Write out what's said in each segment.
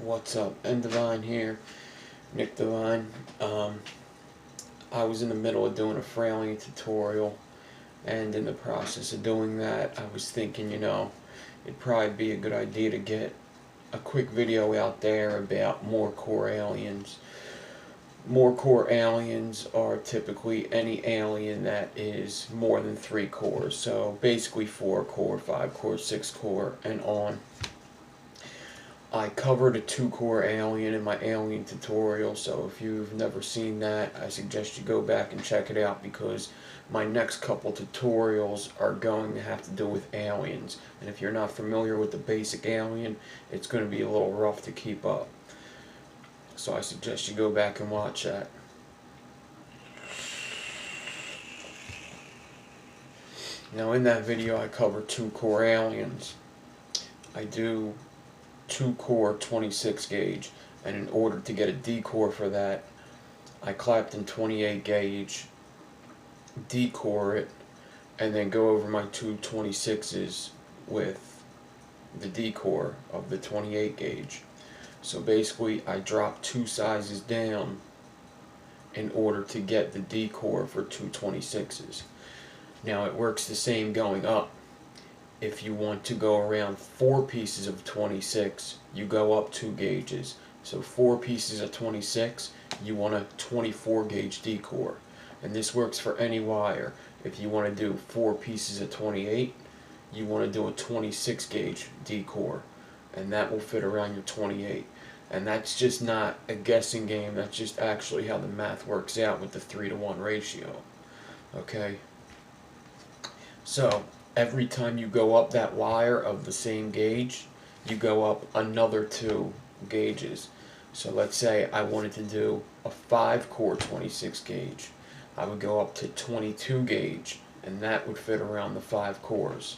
What's up? n.devine here, n.devine. I was in the middle of doing a frailing tutorial, and in the process of doing that, I was thinking, it'd probably be a good idea to get a quick video out there about more core aliens. More core aliens are typically any alien that is more than 3 cores, so basically 4 core, 5 core, 6 core, and on. I covered a 2-core alien in my alien tutorial, so if you've never seen that, I suggest you go back and check it out, because my next couple tutorials are going to have to do with aliens, and if you're not familiar with the basic alien, it's going to be a little rough to keep up. So I suggest you go back and watch that. Now in that video I cover 2-core aliens. I do 2-core 26 gauge, and in order to get a D-core for that, I clapped in 28 gauge, D-core it, and then go over my two 26s with the D-core of the 28 gauge. So basically I dropped 2 sizes down in order to get the D-core for two 26s. Now it works the same going up. If you want to go around 4 pieces of 26, you go up 2 gauges. So 4 pieces of 26, you want a 24 gauge D-core. And this works for any wire. If you want to do 4 pieces of 28, you want to do a 26 gauge D-core. And that will fit around your 28. And that's just not a guessing game, that's just actually how the math works out with the 3-to-1 ratio. Okay? So, every time you go up that wire of the same gauge, you go up another 2 gauges. So let's say I wanted to do a 5-core 26 gauge. I would go up to 22 gauge, and that would fit around the 5 cores.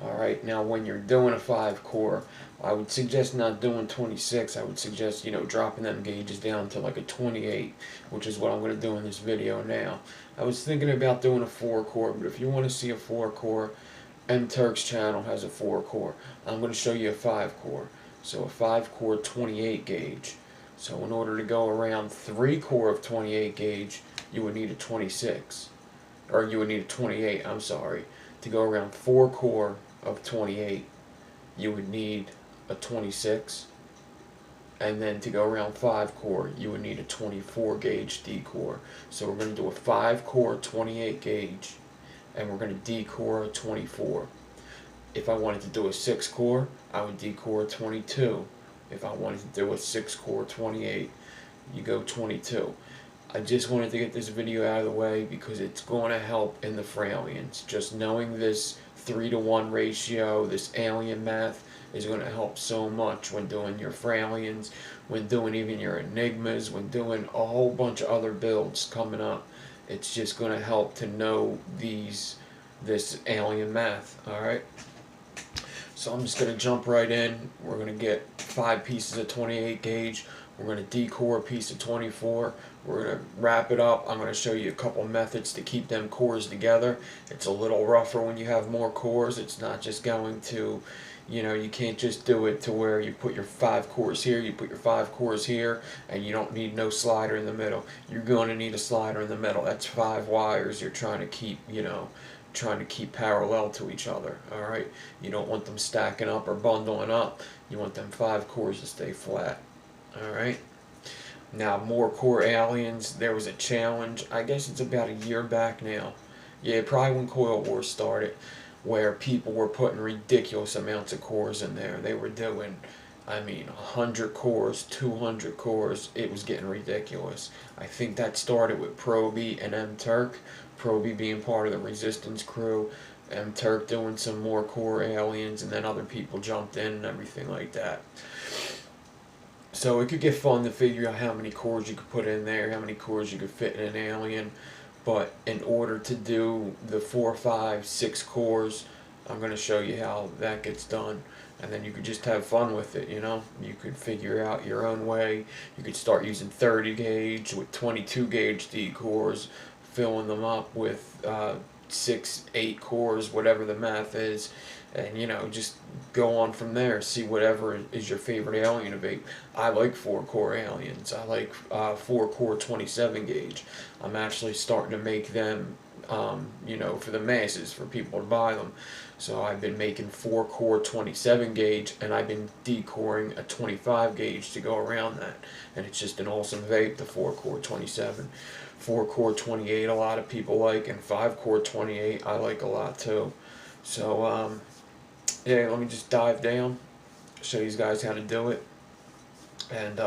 Alright, now when you're doing a 5-core, I would suggest not doing 26. I would suggest, dropping them gauges down to like a 28, which is what I'm going to do in this video now. I was thinking about doing a 4-core, but if you want to see a 4-core, Turk's channel has a 4-core. I'm going to show you a 5-core. So a 5-core 28 gauge. So in order to go around 3-core of 28 gauge, you would need a 26. Or you would need a 28, I'm sorry. To go around 4-core of 28, you would need a 26. And then to go around 5-core, you would need a 24 gauge D-core. So we're going to do a 5-core 28 gauge, and we're going to D-core a 24. If I wanted to do a 6-core, I would D-core 22. If I wanted to do a 6-core 28, you go 22. I just wanted to get this video out of the way because it's going to help in the fralians. Just knowing this 3-to-1 ratio, this alien math, is going to help so much when doing your fralians, when doing even your enigmas, when doing a whole bunch of other builds coming up. It's just going to help to know this alien math. Alright? So I'm just going to jump right in. We're going to get 5 pieces of 28 gauge. We're going to D-core a piece of 24. We're going to wrap it up. I'm going to show you a couple methods to keep them cores together. It's a little rougher when you have more cores. It's not just going to, you can't just do it to where you put your 5 cores here, you put your 5 cores here, and you don't need no slider in the middle. You're going to need a slider in the middle. That's 5 wires you're trying to keep, trying to keep parallel to each other. Alright? You don't want them stacking up or bundling up. You want them 5 cores to stay flat. Alright? Now, more core aliens, there was a challenge, I guess it's about a year back now. Yeah, probably when Coil Wars started, where people were putting ridiculous amounts of cores in there. They were doing, 100 cores, 200 cores. It was getting ridiculous. I think that started with Proby and Turk. Proby being part of the Resistance crew, Turk doing some more core aliens, and then other people jumped in and everything like that. So it could get fun to figure out how many cores you could put in there, how many cores you could fit in an alien. But in order to do the 4, 5, 6 cores, I'm going to show you how that gets done. And then you could just have fun with it, You could figure out your own way. You could start using 30 gauge with 22 gauge D cores, filling them up with 6, 8 cores, whatever the math is, and just go on from there. See whatever is your favorite alien to vape. I like 4-core aliens. I like 4-core 27 gauge. I'm actually starting to make them, for the masses, for people to buy them. So I've been making 4-core 27 gauge, and I've been decoring a 25 gauge to go around that. And it's just an awesome vape, the 4-core 27. 4-core 28 a lot of people like, and 5-core 28 I like a lot too. So yeah, let me just dive down, show you guys how to do it, and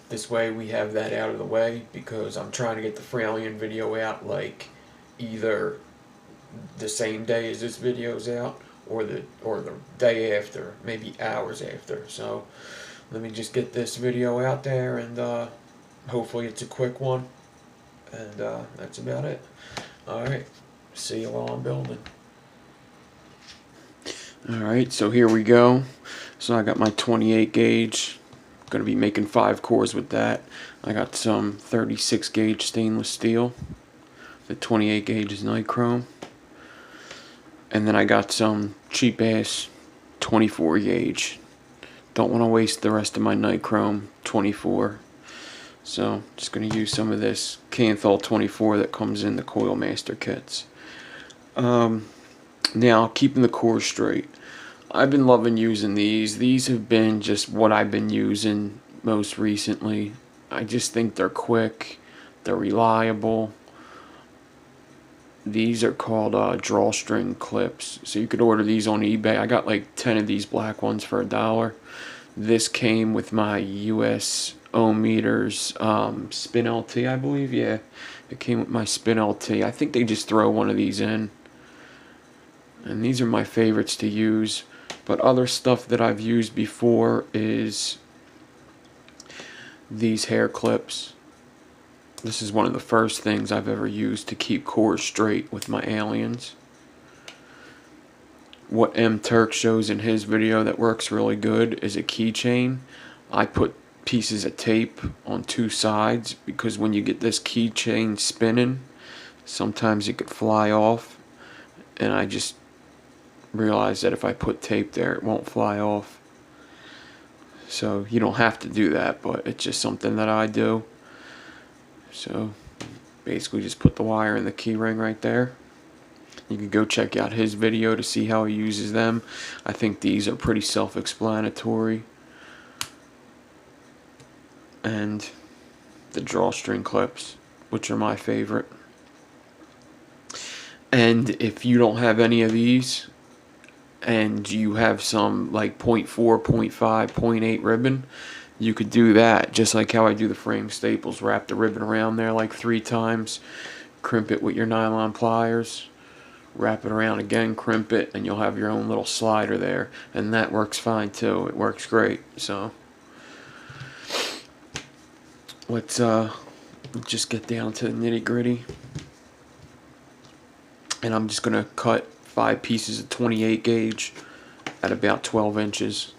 this way we have that out of the way, because I'm trying to get the Fralien video out like either the same day as this video's out, or the day after, maybe hours after. So let me just get this video out there, and hopefully it's a quick one, and that's about it. Alright, see you while I'm building. Alright, so here we go. So I got my 28 gauge. Going to be making 5 cores with that. I got some 36 gauge stainless steel. The 28 gauge is nichrome. And then I got some cheap ass 24 gauge. Don't want to waste the rest of my nichrome 24. So just going to use some of this Canthal 24 that comes in the Coil Master kits. Now, keeping the core straight. I've been loving using these. These have been just what I've been using most recently. I just think they're quick. They're reliable. These are called drawstring clips. So you could order these on eBay. I got like 10 of these black ones for $1. This came with my US Ohmmeters Spin LT, I believe. Yeah, it came with my Spin LT. I think they just throw one of these in. And these are my favorites to use. But other stuff that I've used before is these hair clips. This is one of the first things I've ever used to keep cores straight with my aliens. What M. Turk shows in his video that works really good is a keychain. I put pieces of tape on 2 sides, because when you get this keychain spinning, sometimes it could fly off, and I just realize that if I put tape there, it won't fly off. So you don't have to do that, but it's just something that I do. So basically just put the wire in the key ring right there. You can go check out his video to see how he uses them. I think these are pretty self-explanatory. And the drawstring clips, which are my favorite. And if you don't have any of these, and you have some like 0.4, 0.5, 0.8 ribbon, you could do that just like how I do the frame staples. Wrap the ribbon around there like 3 times, crimp it with your nylon pliers, wrap it around again, crimp it, and you'll have your own little slider there, and that works fine too. It works great. So let's just get down to the nitty-gritty, and I'm just gonna cut 5 pieces of 28 gauge at about 12 inches.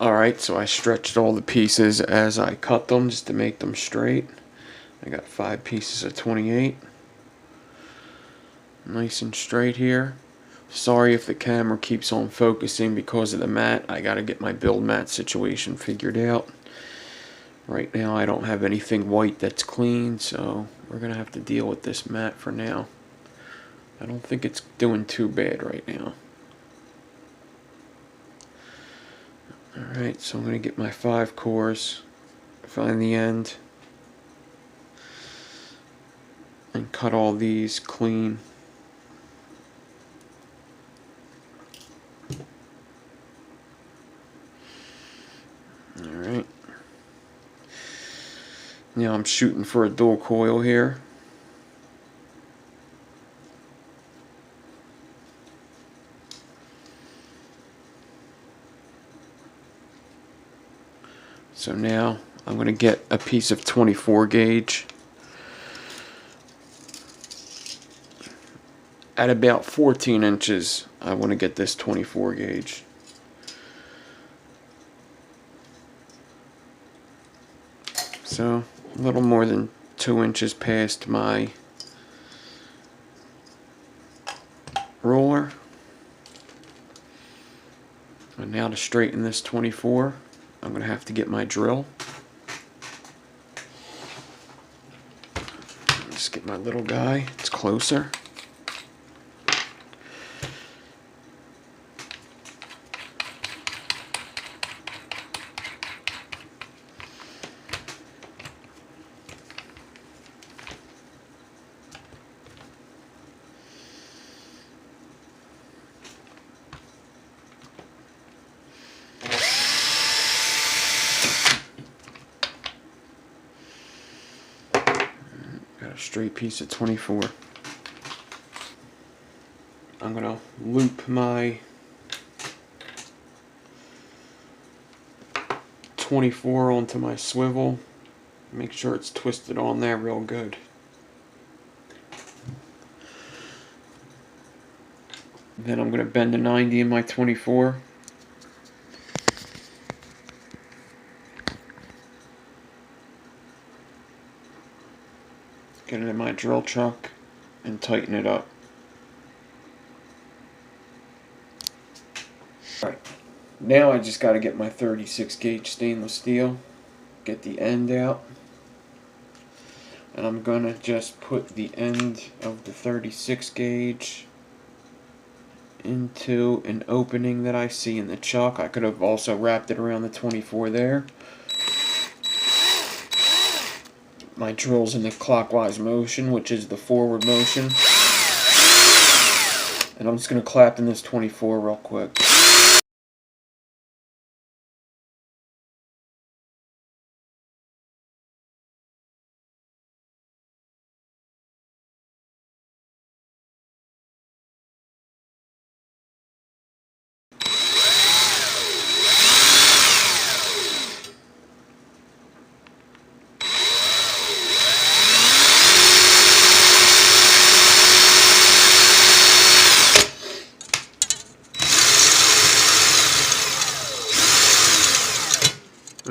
Alright, so I stretched all the pieces as I cut them just to make them straight. I got 5 pieces of 28. Nice and straight here. Sorry if the camera keeps on focusing because of the mat. I gotta get my build mat situation figured out. Right now I don't have anything white that's clean, so we're gonna have to deal with this mat for now. I don't think it's doing too bad right now. Alright, so I'm going to get my 5 cores, find the end, and cut all these clean. Alright. Now I'm shooting for a dual coil here. So now I'm going to get a piece of 24 gauge at about 14 inches. I want to get this 24 gauge. So a little more than 2 inches past my roller. And now to straighten this 24, I'm going to have to get my drill. Just get my little guy, it's closer. Got a straight piece of 24. I'm going to loop my 24 onto my swivel. Make sure it's twisted on there real good. Then I'm going to bend a 90 in my 24. Get it in my drill chuck and tighten it up. Alright, now I just got to get my 36 gauge stainless steel, get the end out, and I'm going to just put the end of the 36 gauge into an opening that I see in the chuck. I could have also wrapped it around the 24 there. My drill's in the clockwise motion, which is the forward motion. And I'm just going to clap in this 24 real quick.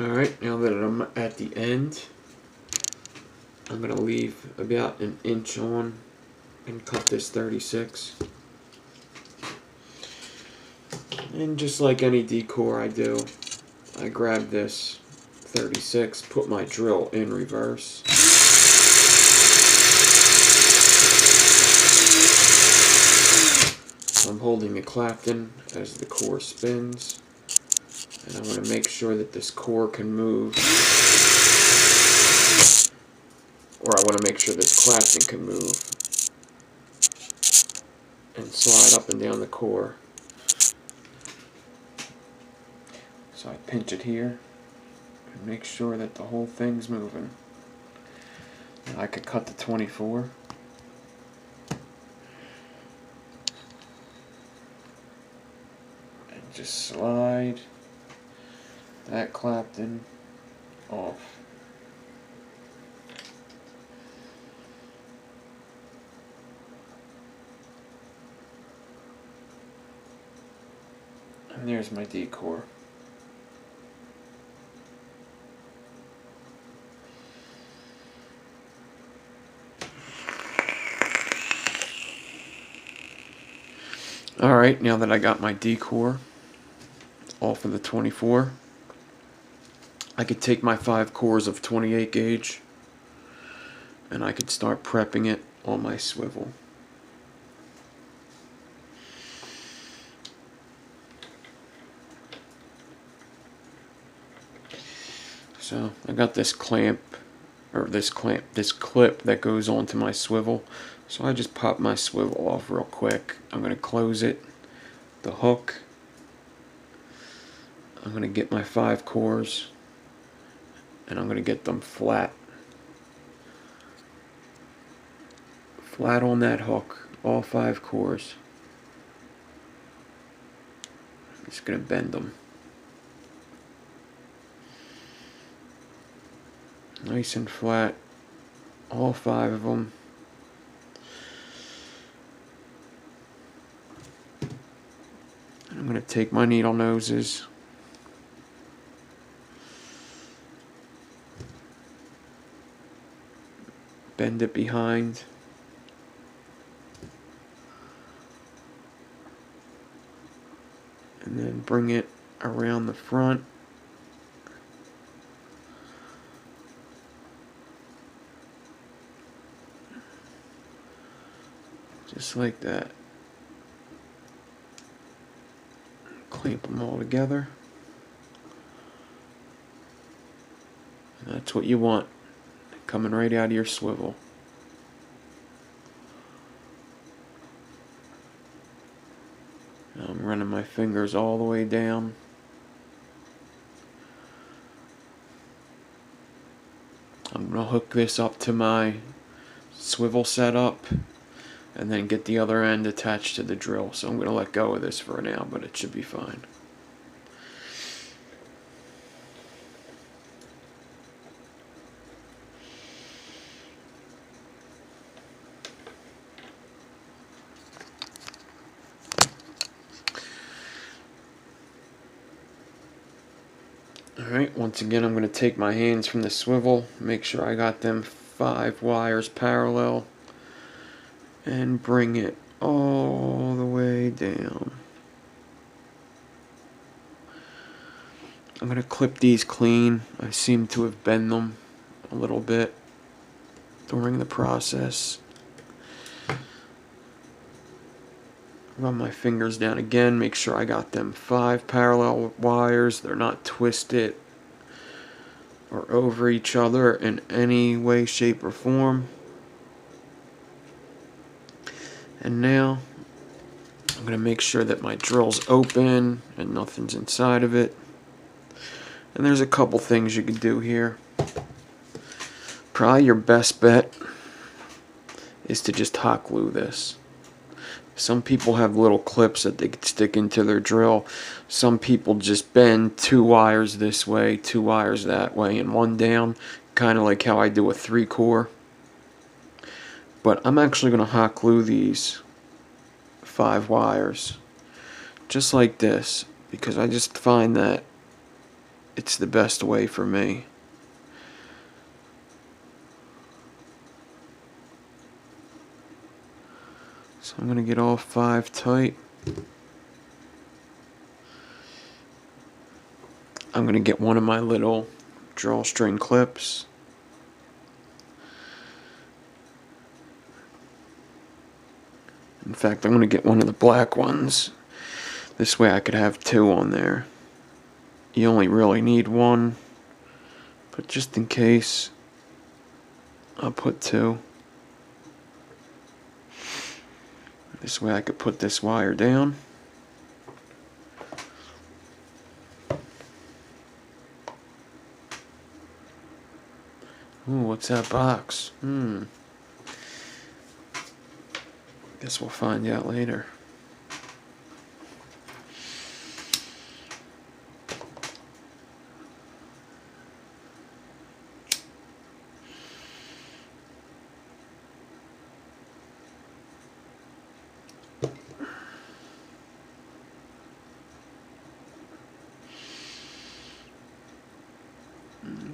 Alright, now that I'm at the end, I'm going to leave about an inch on and cut this 36. And just like any decor I do, I grab this 36, put my drill in reverse. I'm holding the Clapton as the core spins. And I want to make sure that this core can move, or I want to make sure this Clapton can move and slide up and down the core. So I pinch it here and make sure that the whole thing's moving. And I could cut the 24. And just slide that Clapton off. And there's my decor. Alright, now that I got my decor off of the 24, I could take my 5 cores of 28 gauge and I could start prepping it on my swivel. So I got this clamp, or this clip that goes onto my swivel. So I just pop my swivel off real quick. I'm going to close it, the hook. I'm going to get my 5 cores and I'm going to get them flat. Flat on that hook, all 5 cores. I'm just going to bend them. nice and flat, all 5 of them. I'm going to take my needle noses, bend it behind, and then bring it around the front. Just like that. Clamp them all together. And that's what you want, coming right out of your swivel. Now I'm running my fingers all the way down. I'm going to hook this up to my swivel setup and then get the other end attached to the drill. So I'm going to let go of this for now, but it should be fine. Alright, once again I'm going to take my hands from the swivel, make sure I got them 5 wires parallel, and bring it all the way down. I'm going to clip these clean. I seem to have bent them a little bit during the process. Run my fingers down again, make sure I got them 5 parallel wires. They're not twisted or over each other in any way, shape, or form. And now I'm going to make sure that my drill's open and nothing's inside of it. And there's a couple things you can do here. Probably your best bet is to just hot glue this. Some people have little clips that they could stick into their drill. Some people just bend 2 wires this way, 2 wires that way, and 1 down, kind of like how I do a 3-core. But I'm actually going to hot glue these 5 wires, just like this, because I just find that it's the best way for me. So I'm going to get all 5 tight. I'm going to get one of my little drawstring clips. In fact, I'm going to get one of the black ones. This way I could have 2 on there. You only really need 1, but just in case, I'll put 2. This way I could put this wire down. Ooh, what's that box? Guess we'll find out later.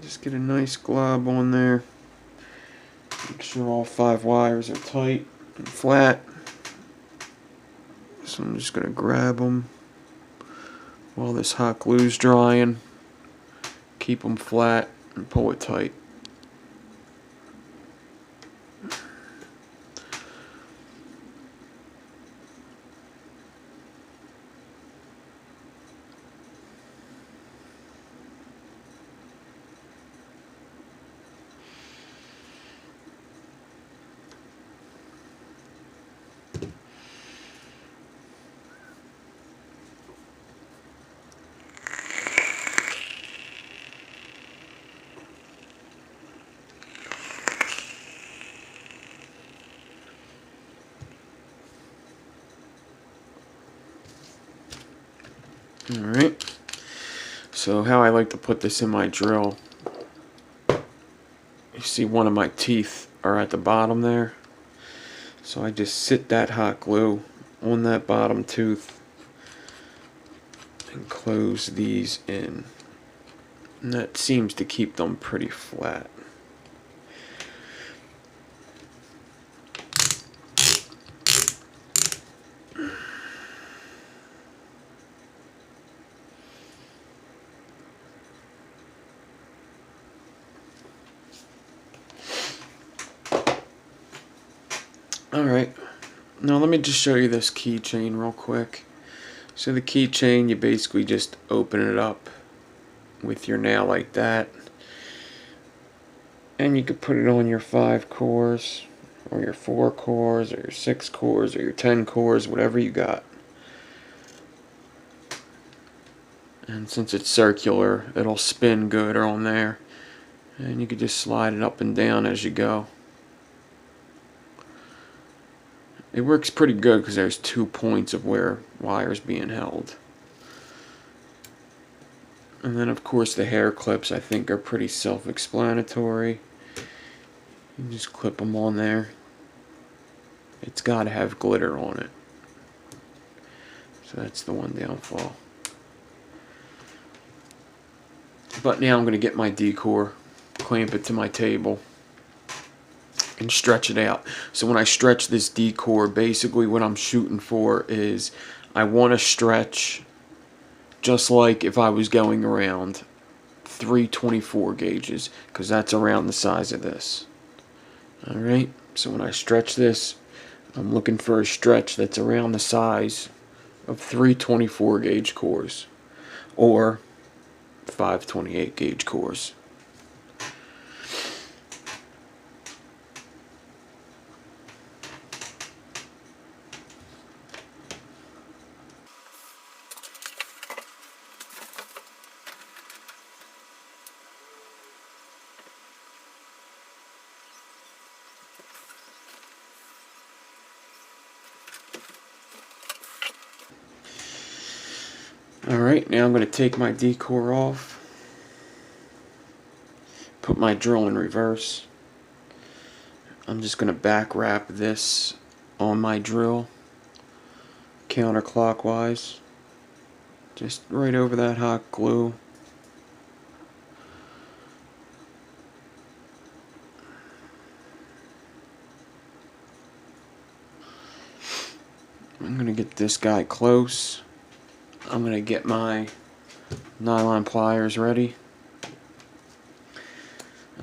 Just get a nice glob on there. Make sure all 5 wires are tight and flat. So I'm just going to grab them while this hot glue's drying. Keep them flat and pull it tight. Alright, so how I like to put this in my drill see one of my teeth are at the bottom there. So I just sit that hot glue on that bottom tooth and close these in. And that seems to keep them pretty flat. Alright, now let me just show you this keychain real quick. So the keychain, you basically just open it up with your nail like that, and you could put it on your 5 cores, or your 4 cores, or your 6 cores, or your 10 cores, whatever you got. And since it's circular, it'll spin good on there, and you could just slide it up and down as you go. It works pretty good because there's 2 points of where wire's being held. And then of course the hair clips I think are pretty self-explanatory. You just clip them on there. It's got to have glitter on it. So that's the one downfall. But now I'm going to get my decor, clamp it to my table, and stretch it out. So when I stretch this decor, basically what I'm shooting for is I want to stretch just like if I was going around 324 gauges, because that's around the size of this. Alright, so when I stretch this, I'm looking for a stretch that's around the size of 324 gauge cores or 528 gauge cores. Alright, now I'm going to take my decor off, put my drill in reverse. I'm just going to back wrap this on my drill counterclockwise, just right over that hot glue. I'm going to get this guy close. I'm going to get my nylon pliers ready.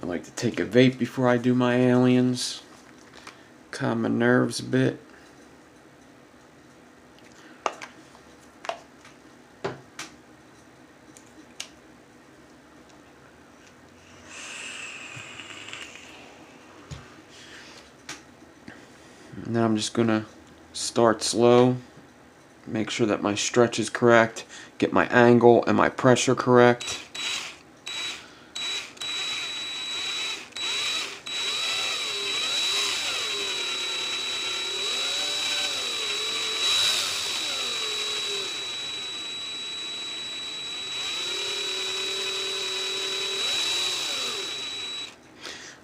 I like to take a vape before I do my aliens. Calm my nerves a bit. And then I'm just going to start slow. Make sure that my stretch is correct. Get my angle and my pressure correct.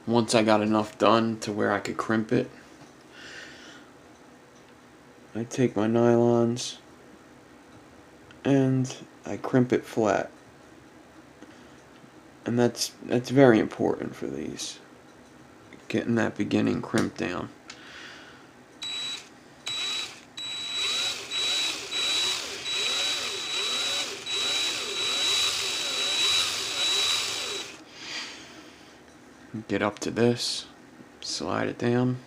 Once I got enough done to where I could crimp it, I take my nylons and I crimp it flat. And that's very important for these. Getting that beginning crimp down. Get up to this, slide it down.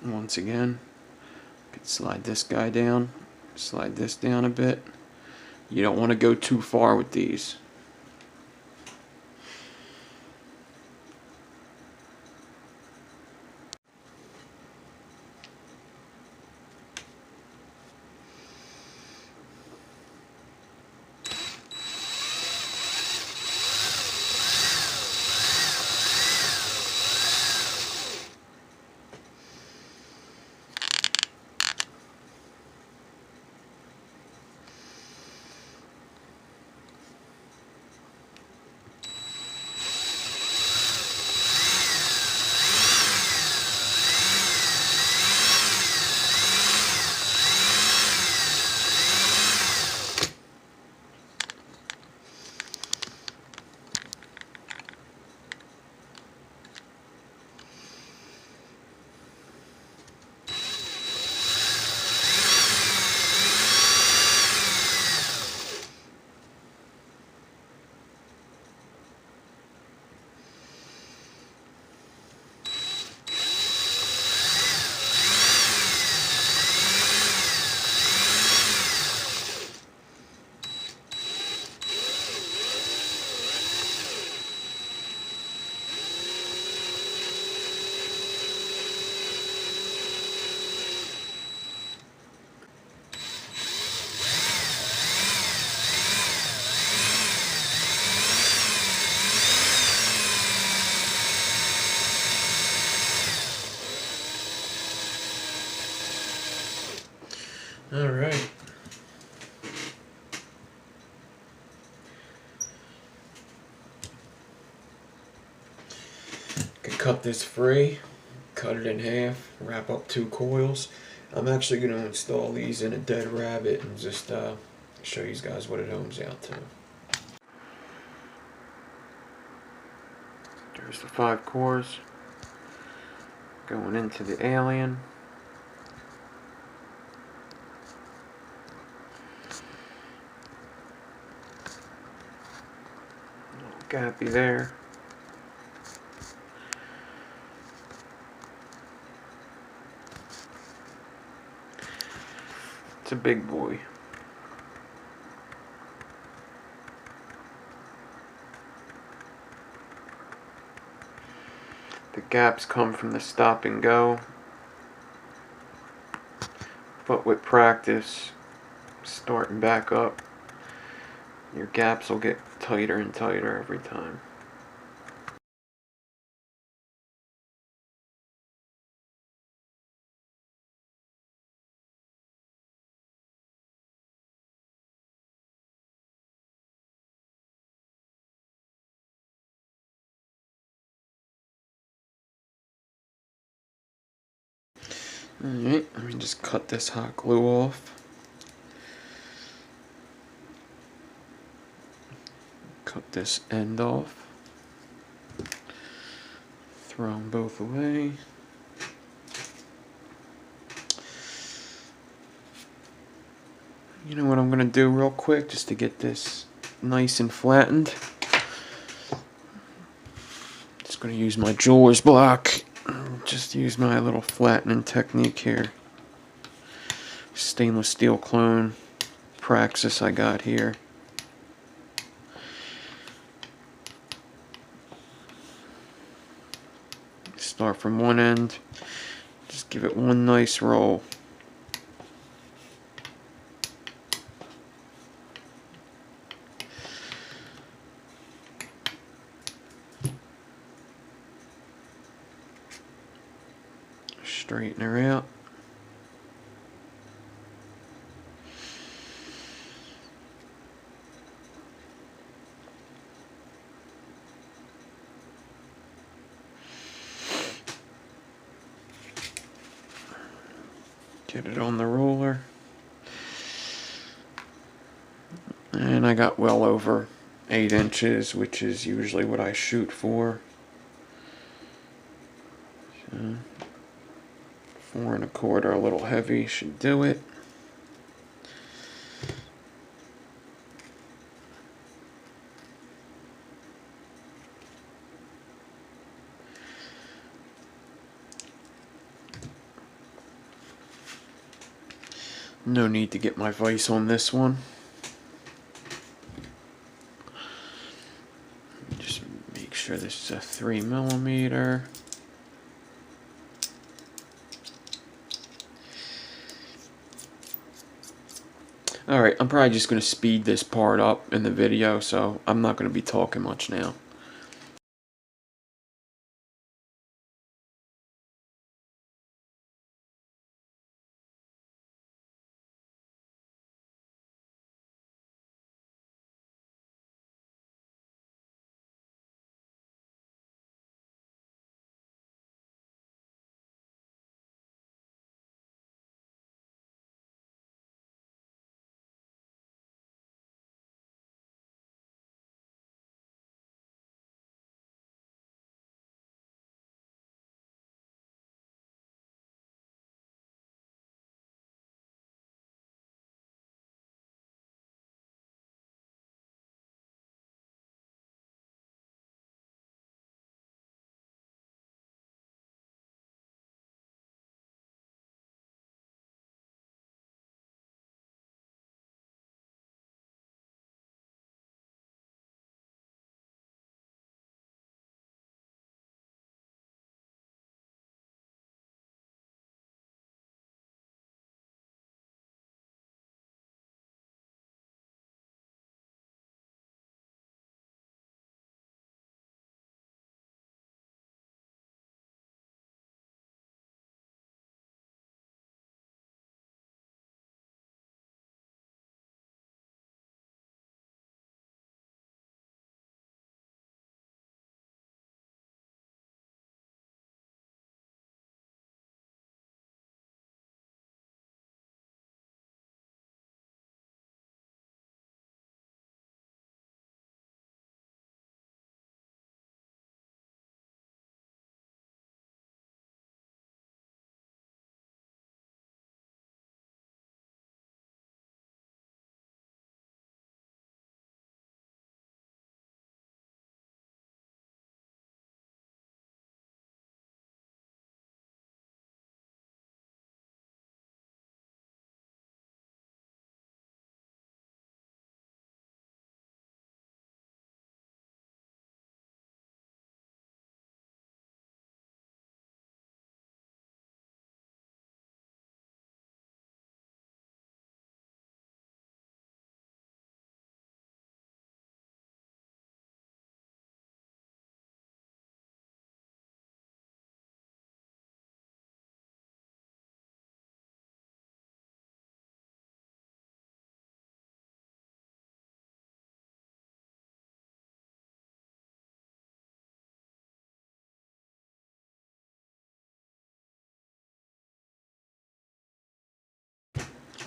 Once again, you can slide this guy down, slide this down a bit. You don't want to go too far with these. Alright. Can cut this free, cut it in half, wrap up 2 coils. I'm actually going to install these in a dead rabbit and just show you guys what it ohms out to. There's the 5 cores going into the alien. Little gappy there. It's a big boy. The gaps come from the stop and go, but with practice, starting back up, your gaps will get tighter and tighter every time. Alright, let me just cut this hot glue off. Cut this end off. Throw them both away. You know what I'm going to do real quick just to get this nice and flattened? Just going to use my jeweler's block. Just use my little flattening technique here. Stainless steel clone Praxis I got here. Start from one end. Just give it one nice roll. Straighten her out. Get it on the roller. And I got well over 8 inches, which is usually what I shoot for. So 4 1/4, a little heavy, should do it. No need to get my vise on this one. Just make sure this is a 3mm. Alright, I'm probably just going to speed this part up in the video, so I'm not going to be talking much now.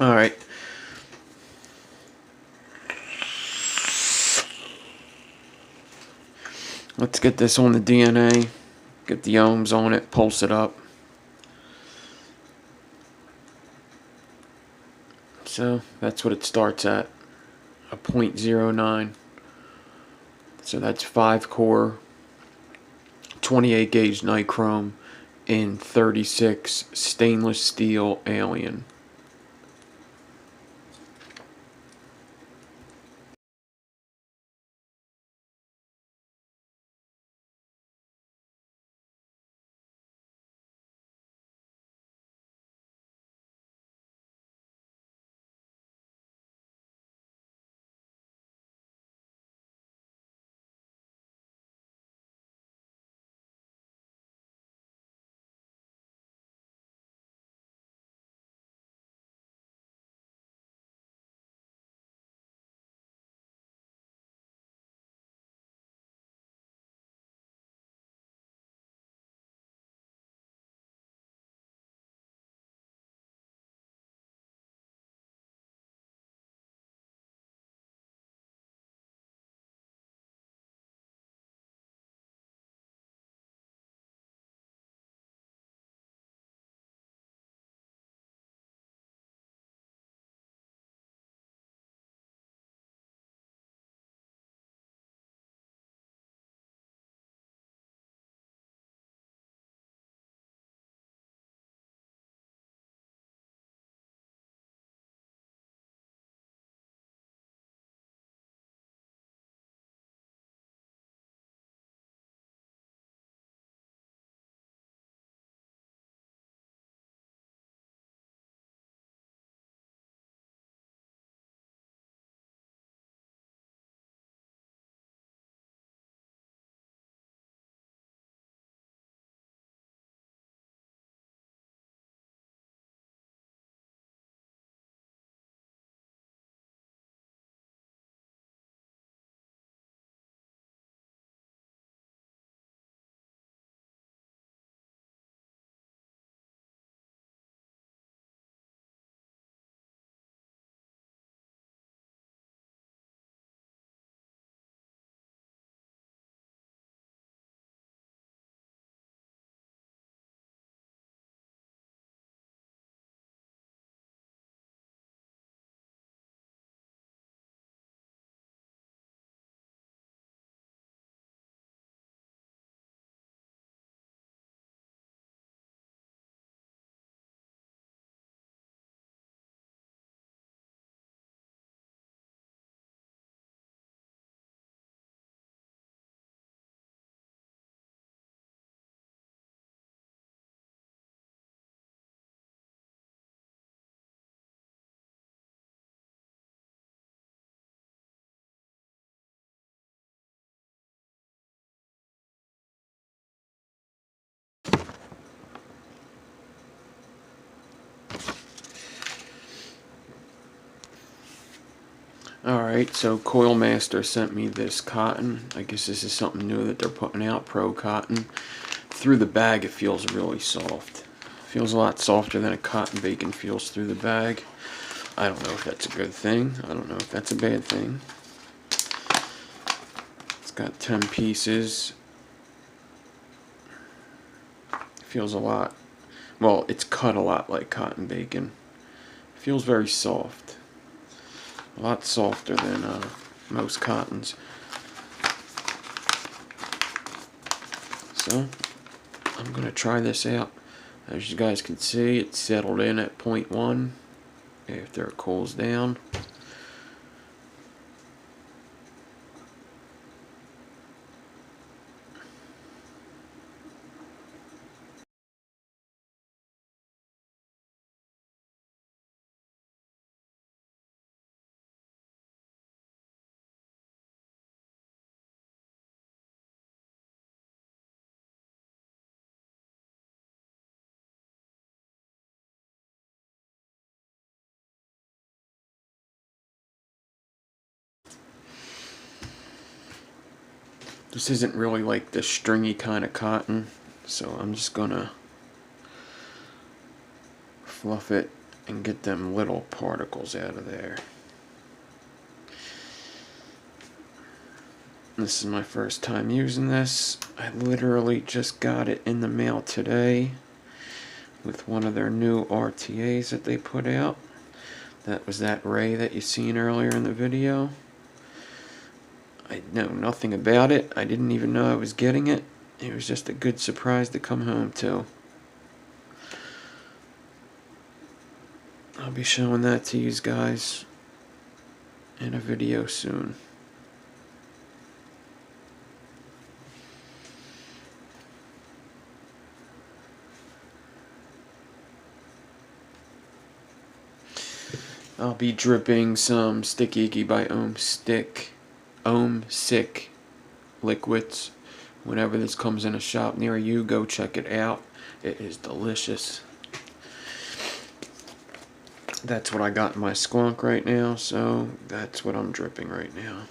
Alright. Let's get this on the DNA. Get the ohms on it, pulse it up. So that's what it starts at, a 0.09. So that's 5 core, 28 gauge nichrome in 36 stainless steel alien. Alright, so Coil Master sent me this cotton. I guess this is something new that they're putting out, Pro Cotton. Through the bag it feels really soft. Feels a lot softer than a cotton bacon feels through the bag. I don't know if that's a good thing. I don't know if that's a bad thing. It's got 10 pieces. Feels a lot, well, it's cut a lot like cotton bacon. Feels very soft. A lot softer than most cottons. So, I'm going to try this out. As you guys can see, it's settled in at 0.1 after it cools down. This isn't really like the stringy kind of cotton, so I'm just gonna fluff it and get them little particles out of there. This is my first time using this. I literally just got it in the mail today with one of their new RTAs that they put out. That was that ray that you seen earlier in the video. I know nothing about it. I didn't even know I was getting it. It was just a good surprise to come home to. I'll be showing that to you guys in a video soon. I'll be dripping some Sticky Icky by Ohm Sick liquids. Whenever this comes in a shop near you, go check it out. It is delicious. That's what I got in my squonk right now, so that's what I'm dripping right now.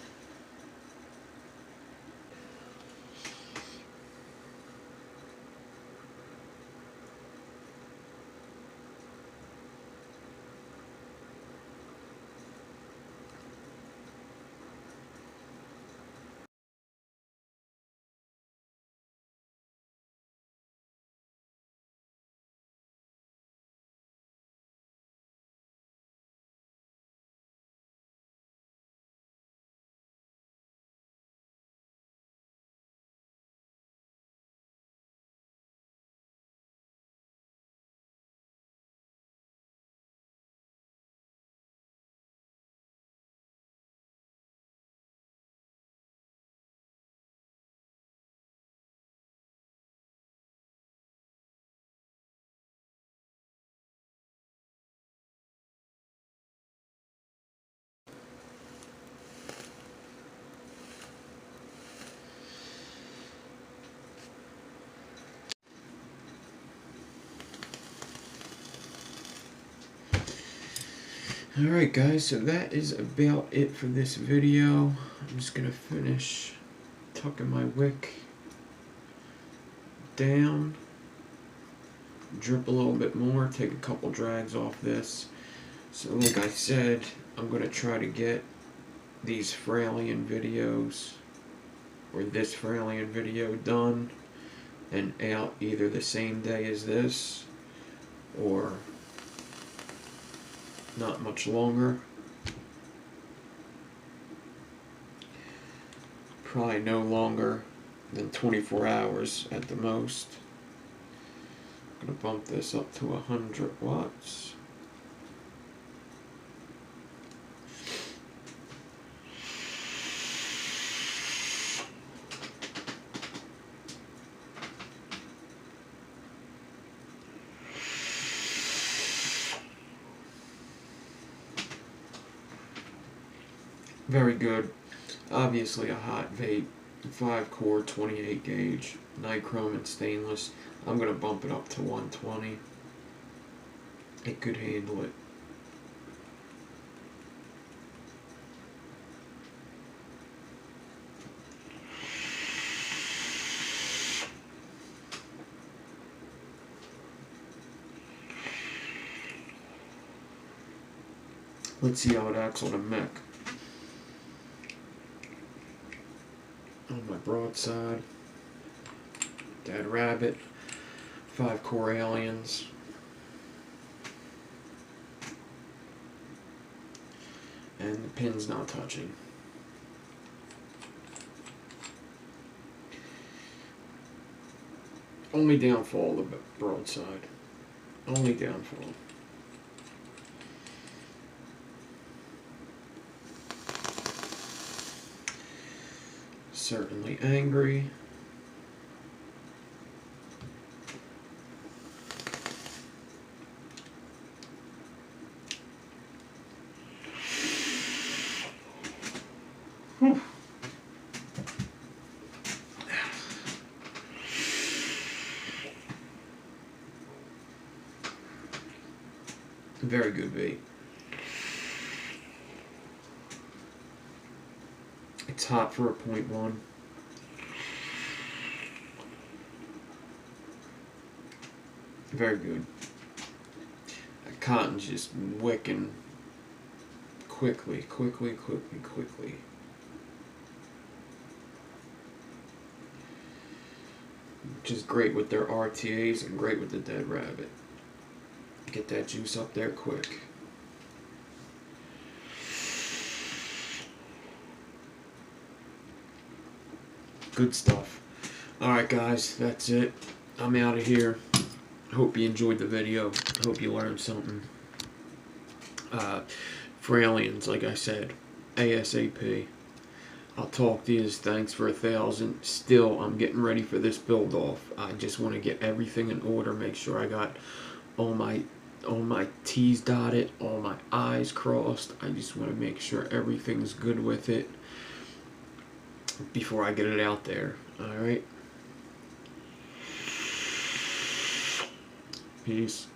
Alright guys, so that is about it for this video. I'm just going to finish tucking my wick down, drip a little bit more, take a couple drags off this. So like I said, I'm going to try to get these Fralian videos, or this Fralian video done and out either the same day as this, or not much longer. Probably no longer than 24 hours at the most. I'm going to bump this up to 100 watts. Very good. Obviously a hot vape, 5-core, 28 gauge, nichrome and stainless. I'm going to bump it up to 120. It could handle it. Let's see how it acts on a mech. On my broadside, Dead Rabbit, 5-core aliens, and the pin's not touching. Only downfall of the broadside. Only downfall. Certainly angry. Whew. Very good vape. It's hot for a 0.1. Very good. I cotton's just wicking quickly. Which is great with their RTAs and great with the dead rabbit. Get that juice up there quick. Good stuff. Alright guys, that's it. I'm out of here. Hope you enjoyed the video. Hope you learned something. For aliens, like I said, ASAP. I'll talk to you. Thanks for 1,000. Still, I'm getting ready for this build off. I just want to get everything in order. Make sure I got all my T's dotted, all my I's crossed. I just want to make sure everything's good with it before I get it out there. Alright? Peace.